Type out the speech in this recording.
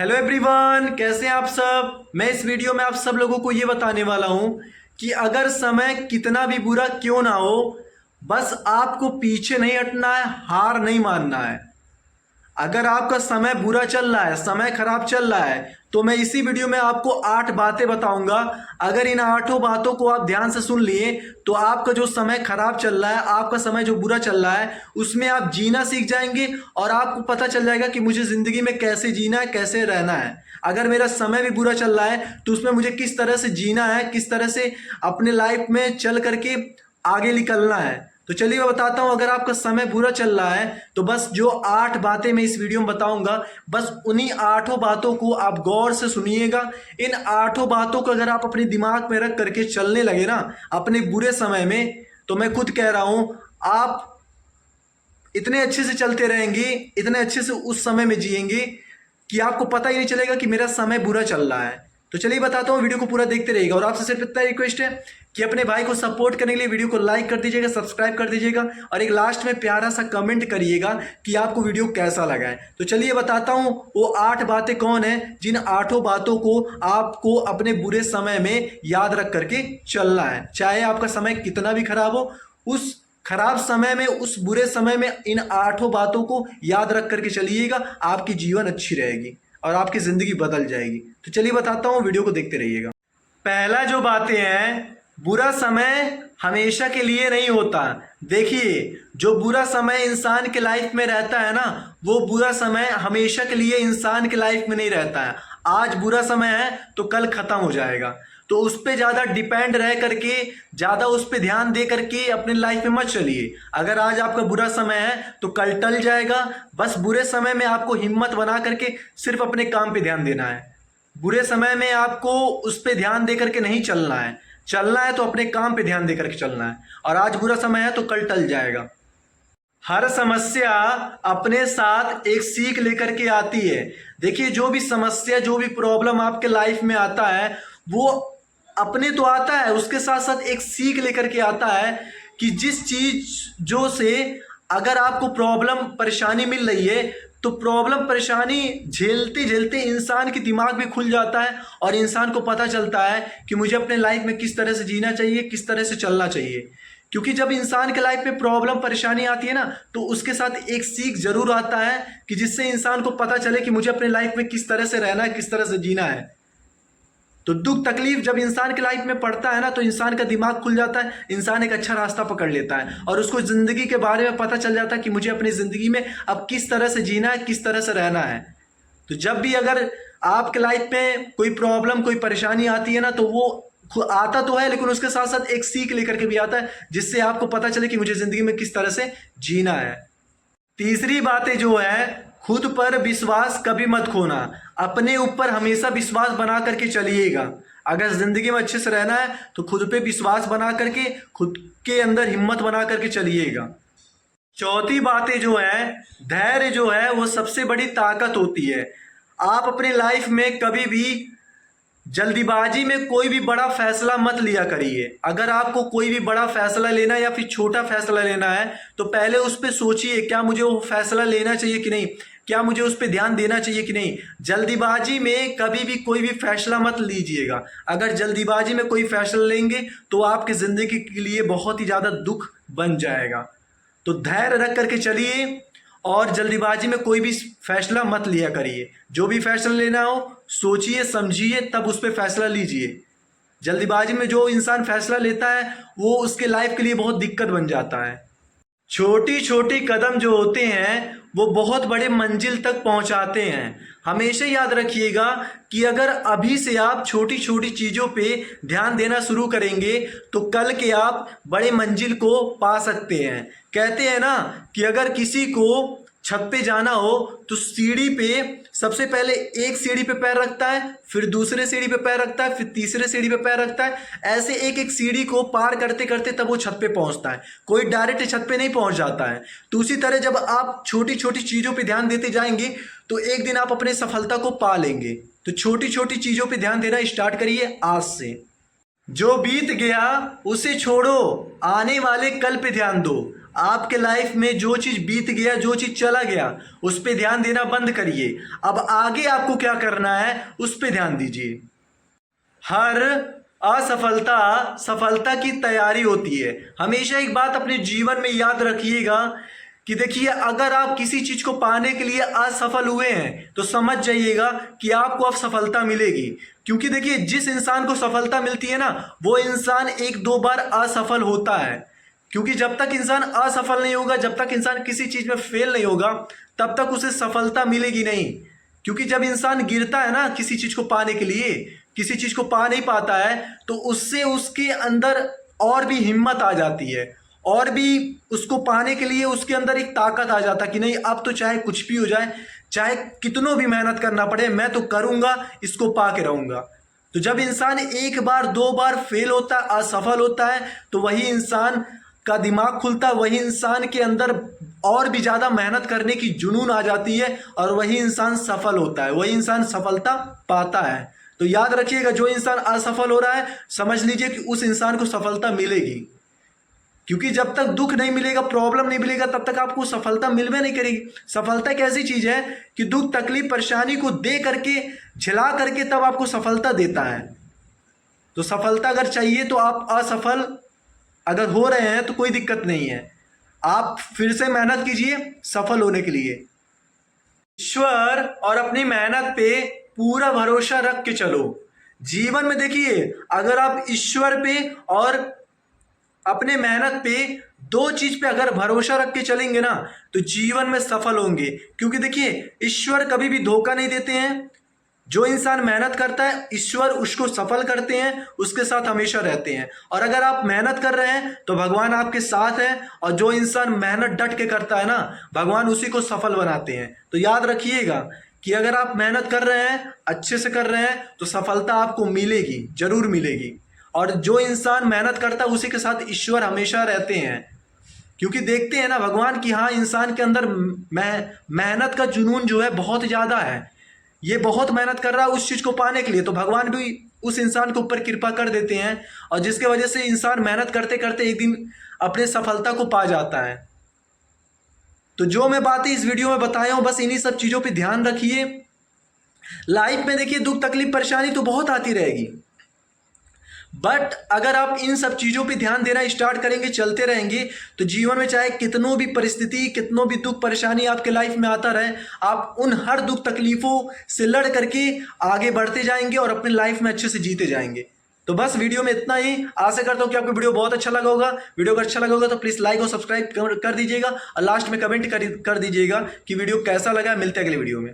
Hello everyone, कैसे हैं आप सब। मैं इस वीडियो में आप सब लोगों को ये बताने वाला हूं कि अगर समय कितना भी बुरा क्यों ना हो, बस आपको पीछे नहीं हटना है, हार नहीं मानना है। अगर आपका समय बुरा चल रहा है, समय खराब चल रहा है, तो मैं इसी वीडियो में आपको 8 बातें बताऊंगा। अगर इन 8 बातों को आप ध्यान से सुन लिए तो आपका जो समय खराब चल रहा है, आपका समय जो बुरा चल रहा है, उसमें आप जीना सीख जाएंगे और आपको पता चल जाएगा कि मुझे जिंदगी में कैसे जीना है, कैसे रहना है। अगर मेरा समय भी बुरा चल रहा है तो उसमें मुझे किस तरह से जीना है, किस तरह से अपने लाइफ में चल करके आगे निकलना है। तो चलिए मैं बताता हूं। अगर आपका समय बुरा चल रहा है तो बस जो 8 बातें मैं इस वीडियो में बताऊंगा, बस उन्हीं 8 बातों को आप गौर से सुनिएगा। इन 8 बातों को अगर आप अपने दिमाग में रख करके चलने लगे ना अपने बुरे समय में, तो मैं खुद कह रहा हूं आप इतने अच्छे से चलते रहेंगे, इतने अच्छे से उस समय में जिएंगे कि आपको पता ही नहीं चलेगा कि मेरा समय बुरा चल रहा है। तो चलिए बताता हूँ, वीडियो को पूरा देखते रहिएगा। और आपसे सिर्फ इतना रिक्वेस्ट है कि अपने भाई को सपोर्ट करने के लिए वीडियो को लाइक कर दीजिएगा, सब्सक्राइब कर दीजिएगा और एक लास्ट में प्यारा सा कमेंट करिएगा कि आपको वीडियो कैसा लगा है। तो चलिए बताता हूँ वो 8 बातें कौन है, जिन 8 बातों को आपको अपने बुरे समय में याद रख करके चलना है। चाहे आपका समय कितना भी खराब हो, उस खराब समय में, उस बुरे समय में इन 8 बातों को याद रख करके चलिएगा। आपकी जीवन अच्छी रहेगी और आपकी जिंदगी बदल जाएगी। तो चलिए बताता हूँ, वीडियो को देखते रहिएगा। पहला जो बातें हैं, बुरा समय हमेशा के लिए नहीं होता। देखिए, जो बुरा समय इंसान के लाइफ में रहता है ना, वो बुरा समय हमेशा के लिए इंसान के लाइफ में नहीं रहता है। आज बुरा समय है तो कल खत्म हो जाएगा। तो उस पर ज़्यादा डिपेंड रह करके, ज़्यादा उस पर ध्यान दे करके अपने लाइफ में मत चलिए। अगर आज आपका बुरा समय है तो कल टल जाएगा। बस बुरे समय में आपको हिम्मत बना करके सिर्फ अपने काम पे ध्यान देना है। बुरे समय में आपको उस पर ध्यान दे करके नहीं चलना है। चलना है तो अपने काम पे ध्यान दे करके चलना है। और आज बुरा समय है तो कल टल जाएगा। हर समस्या अपने साथ एक सीख लेकर के आती है। देखिए, जो भी समस्या, जो भी प्रॉब्लम आपके लाइफ में आता है, वो अपने तो आता है, उसके साथ साथ एक सीख लेकर के आता है कि जिस चीज जो से अगर आपको प्रॉब्लम परेशानी मिल रही है, तो प्रॉब्लम परेशानी झेलते झेलते इंसान की दिमाग भी खुल जाता है और इंसान को पता चलता है कि मुझे अपने लाइफ में किस तरह से जीना चाहिए, किस तरह से चलना चाहिए। क्योंकि जब इंसान के लाइफ में प्रॉब्लम परेशानी आती है ना, तो उसके साथ एक सीख जरूर आता है कि जिससे इंसान को पता चले कि मुझे अपने लाइफ में किस तरह से रहना है, किस तरह से जीना है। तो दुख तकलीफ जब इंसान के लाइफ में पड़ता है ना, तो इंसान का दिमाग खुल जाता है, इंसान एक अच्छा रास्ता पकड़ लेता है और उसको जिंदगी के बारे में पता चल जाता है कि मुझे अपनी जिंदगी में अब किस तरह से जीना है, किस तरह से रहना है। तो जब भी अगर आपके लाइफ में कोई प्रॉब्लम, कोई परेशानी आती है ना, तो वो आता तो है, लेकिन उसके साथ साथ एक सीख लेकर के भी आता है जिससे आपको पता चले कि मुझे जिंदगी में किस तरह से जीना है। तीसरी बातें जो है, खुद पर विश्वास कभी मत खोना। अपने ऊपर हमेशा विश्वास बना करके चलिएगा। अगर जिंदगी में अच्छे से रहना है तो खुद पे विश्वास बना करके, खुद के अंदर हिम्मत बना करके चलिएगा। चौथी बातें जो है, धैर्य जो है वो सबसे बड़ी ताकत होती है। आप अपने लाइफ में कभी भी जल्दीबाजी में कोई भी बड़ा फैसला मत लिया करिए। अगर आपको कोई भी बड़ा फैसला लेना है या फिर छोटा फैसला लेना है, तो पहले उस पर सोचिए, क्या मुझे वो फैसला लेना चाहिए कि नहीं, क्या मुझे उस पर ध्यान देना चाहिए कि नहीं। जल्दीबाजी में कभी भी कोई भी फैसला मत लीजिएगा। अगर जल्दीबाजी में कोई फैसला लेंगे तो आपकी जिंदगी के लिए बहुत ही ज़्यादा दुख बन जाएगा। तो धैर्य रख करके चलिए और जल्दीबाजी में कोई भी फैसला मत लिया करिए। जो भी फैसला लेना हो सोचिए समझिए तब उस पर फैसला लीजिए। जल्दीबाजी में जो इंसान फैसला लेता है वो उसके लाइफ के लिए बहुत दिक्कत बन जाता है। छोटी छोटी कदम जो होते हैं वो बहुत बड़े मंजिल तक पहुंचाते हैं। हमेशा याद रखिएगा कि अगर अभी से आप छोटी छोटी चीज़ों पे ध्यान देना शुरू करेंगे तो कल के आप बड़े मंजिल को पा सकते हैं। कहते हैं ना कि अगर किसी को छत पे जाना हो तो सीढ़ी पे सबसे पहले एक सीढ़ी पे पैर रखता है, फिर दूसरे सीढ़ी पे पैर रखता है, फिर तीसरे सीढ़ी पे पैर रखता है। ऐसे एक एक सीढ़ी को पार करते करते तब वो छत पे पहुंचता है। कोई डायरेक्ट छत पे नहीं पहुंच जाता है। तो उसी तरह जब आप छोटी छोटी चीज़ों पे ध्यान देते जाएंगे तो एक दिन आप अपने सफलता को पा लेंगे। तो छोटी छोटी चीज़ों पे ध्यान देना स्टार्ट करिए आज से। जो बीत गया उसे छोड़ो, आने वाले कल पे ध्यान दो। आपके लाइफ में जो चीज़ बीत गया, जो चीज़ चला गया, उस पर ध्यान देना बंद करिए। अब आगे आपको क्या करना है उस पर ध्यान दीजिए। हर असफलता सफलता की तैयारी होती है। हमेशा एक बात अपने जीवन में याद रखिएगा कि देखिए, अगर आप किसी चीज को पाने के लिए असफल हुए हैं तो समझ जाइएगा कि आपको अब सफलता मिलेगी। क्योंकि देखिए, जिस इंसान को सफलता मिलती है ना, वो इंसान एक दो बार असफल होता है। क्योंकि जब तक इंसान असफल नहीं होगा, जब तक इंसान किसी चीज में फेल नहीं होगा, तब तक उसे सफलता मिलेगी नहीं। क्योंकि जब इंसान गिरता है ना किसी चीज को पाने के लिए, किसी चीज को पा नहीं पाता है, तो उससे उसके अंदर और भी हिम्मत आ जाती है, और भी उसको पाने के लिए उसके अंदर एक ताकत आ जाता है कि नहीं, अब तो चाहे कुछ भी हो जाए, चाहे कितनों भी मेहनत करना पड़े, मैं तो करूंगा, इसको पा के रहूंगा। तो जब इंसान एक बार दो बार फेल होता है, असफल होता है, तो वही इंसान का दिमाग खुलता है, वही इंसान के अंदर और भी ज़्यादा मेहनत करने की जुनून आ जाती है, और वही इंसान सफल होता है, वही इंसान सफलता पाता है। तो याद रखिएगा, जो इंसान असफल हो रहा है, समझ लीजिए कि उस इंसान को सफलता मिलेगी। क्योंकि जब तक दुख नहीं मिलेगा, प्रॉब्लम नहीं मिलेगा, तब तक आपको सफलता मिलवे नहीं करेगी। सफलता एक ऐसी चीज है कि दुख तकलीफ परेशानी को दे करके, झिला करके तब आपको सफलता देता है। तो सफलता अगर चाहिए तो आप असफल अगर हो रहे हैं तो कोई दिक्कत नहीं है, आप फिर से मेहनत कीजिए सफल होने के लिए। ईश्वर और अपनी मेहनत पे पूरा भरोसा रख के चलो। जीवन में देखिए, अगर आप ईश्वर पे और अपने मेहनत पे, दो चीज पे अगर भरोसा रख के चलेंगे ना, तो जीवन में सफल होंगे। क्योंकि देखिए, ईश्वर कभी भी धोखा नहीं देते हैं। जो इंसान मेहनत करता है, ईश्वर उसको सफल करते हैं, उसके साथ हमेशा रहते हैं। और अगर आप मेहनत कर रहे हैं तो भगवान आपके साथ है, और जो इंसान मेहनत डट के करता है ना, भगवान उसी को सफल बनाते हैं। तो याद रखिएगा कि अगर आप मेहनत कर रहे हैं, अच्छे से कर रहे हैं, तो सफलता आपको मिलेगी, जरूर मिलेगी। और जो इंसान मेहनत करता है, उसी के साथ ईश्वर हमेशा रहते हैं। क्योंकि देखते हैं ना भगवान की, हाँ, इंसान के अंदर मेहनत का जुनून जो है बहुत ज़्यादा है, ये बहुत मेहनत कर रहा है उस चीज़ को पाने के लिए, तो भगवान भी उस इंसान के ऊपर कृपा कर देते हैं, और जिसके वजह से इंसान मेहनत करते करते एक दिन अपने सफलता को पा जाता है। तो जो मैं बातें इस वीडियो में बताया हूँ, बस इन्हीं सब चीज़ों पे ध्यान रखिए। लाइफ में देखिए, दुख तकलीफ परेशानी तो बहुत आती रहेगी, बट अगर आप इन सब चीज़ों पे ध्यान देना स्टार्ट करेंगे, चलते रहेंगे, तो जीवन में चाहे कितनों भी परिस्थिति, कितनों भी दुख परेशानी आपके लाइफ में आता रहे, आप उन हर दुख तकलीफों से लड़ करके आगे बढ़ते जाएंगे और अपने लाइफ में अच्छे से जीते जाएंगे। तो बस वीडियो में इतना ही। आशा करता हूँ कि आपको वीडियो बहुत अच्छा लगा होगा। वीडियो को अच्छा लगा होगा तो प्लीज़ लाइक और सब्सक्राइब कर दीजिएगा, और लास्ट में कमेंट कर दीजिएगा कि वीडियो कैसा लगा। मिलते हैं अगले वीडियो में।